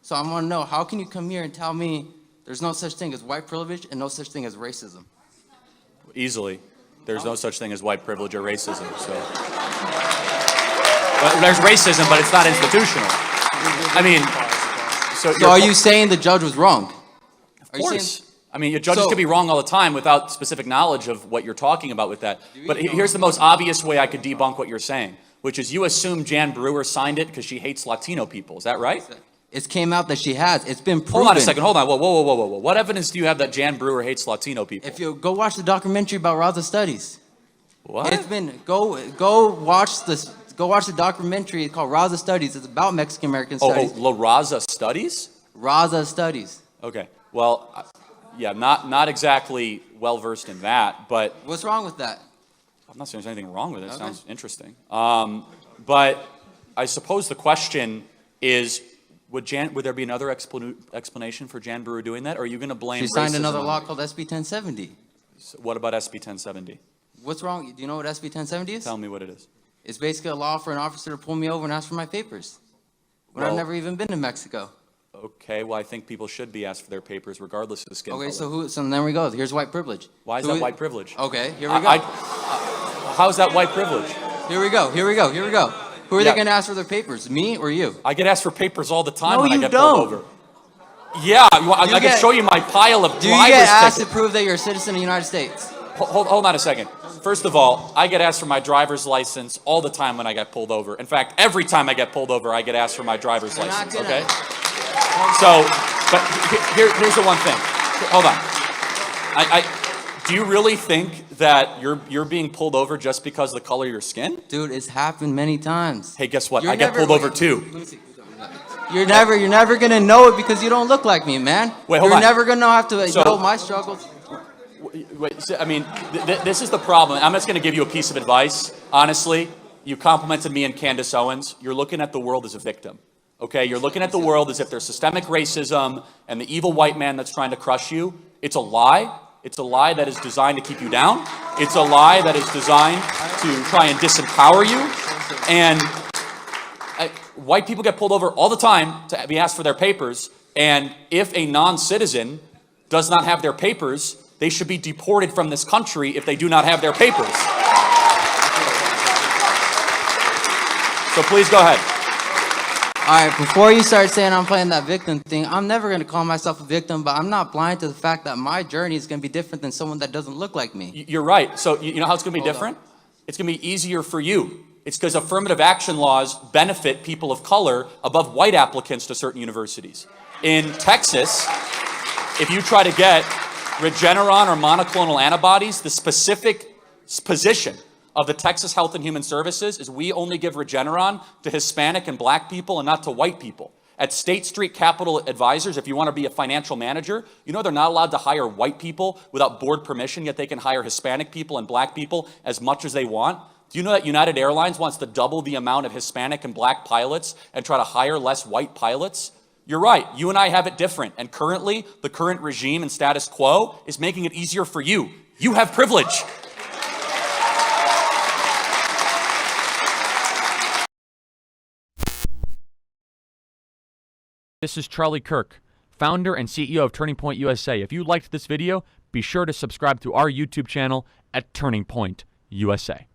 So I want to know, how can you come here and tell me there's no such thing as white privilege and no such thing as racism? Easily. There's no such thing as white privilege or racism. So well, there's racism, but it's not institutional. I mean, so are you saying the judge was wrong? Of course. I mean, judges could be wrong all the time without specific knowledge of what you're talking about with that. But here's the most obvious way I could debunk what you're saying, which is you assume Jan Brewer signed it because she hates Latino people. Is that right? It came out that she has. It's been proven. Hold on a second. Hold on. Whoa. What evidence do you have that Jan Brewer hates Latino people? If you go watch the documentary about Raza Studies. What? It's been go watch the documentary called Raza Studies. It's about Mexican American studies. La Raza Studies? Raza Studies. Okay. Well, yeah, not exactly well versed in that, but What's wrong with that? I'm not saying there's anything wrong with it. It sounds interesting. But I suppose the question is, would there be another explanation for Jan Brewer doing that, or are you going to blame? She signed another law called SB 1070. So what about SB 1070? What's wrong? Do you know what SB 1070 is? Tell me what it is. It's basically a law for an officer to pull me over and ask for my papers when I've never even been to Mexico. Okay, well, I think people should be asked for their papers regardless of the skin color. Okay, so then we go. Here's white privilege. Why is that white privilege? Okay, here we go. How's that white privilege? Here we go. Who are they going to ask for their papers, me or you? I get asked for papers all the time when I get don't. pulled over. Yeah, I can show you my pile of driver's tickets. Do you get asked to prove that you're a citizen of the United States? Hold on a second. First of all, I get asked for my driver's license all the time when I get pulled over. In fact, every time I get pulled over, I get asked for my driver's license, okay? So, but here's the one thing. Hold on. Do you really think that you're being pulled over just because of the color of your skin? Dude, it's happened many times. Hey, guess what? I get pulled over too. You're never gonna know it because you don't look like me, man. Wait, hold on. You're never gonna have to know my struggles. Wait, I mean, this is the problem. I'm just going to give you a piece of advice. Honestly, you complimented me and Candace Owens. You're looking at the world as a victim. Okay? You're looking at the world as if there's systemic racism and the evil white man that's trying to crush you. It's a lie. It's a lie that is designed to keep you down. It's a lie that is designed to try and disempower you. And white people get pulled over all the time to be asked for their papers. And if a non-citizen does not have their papers, they should be deported from this country if they do not have their papers. So please go ahead. All right, before you start saying I'm playing that victim thing, I'm never going to call myself a victim, but I'm not blind to the fact that my journey is going to be different than someone that doesn't look like me. You're right. So you know how it's going to be different? It's going to be easier for you. It's because affirmative action laws benefit people of color above white applicants to certain universities. In Texas, if you try to get Regeneron or monoclonal antibodies, the specific position of the Texas Health and Human Services is we only give Regeneron to Hispanic and black people and not to white people. At State Street Capital Advisors, if you want to be a financial manager, you know they're not allowed to hire white people without board permission, yet they can hire Hispanic people and black people as much as they want. Do you know that United Airlines wants to double the amount of Hispanic and black pilots and try to hire less white pilots? You're right. You and I have it different. And currently, the current regime and status quo is making it easier for you. You have privilege. This is Charlie Kirk, founder and CEO of Turning Point USA. If you liked this video, be sure to subscribe to our YouTube channel at Turning Point USA.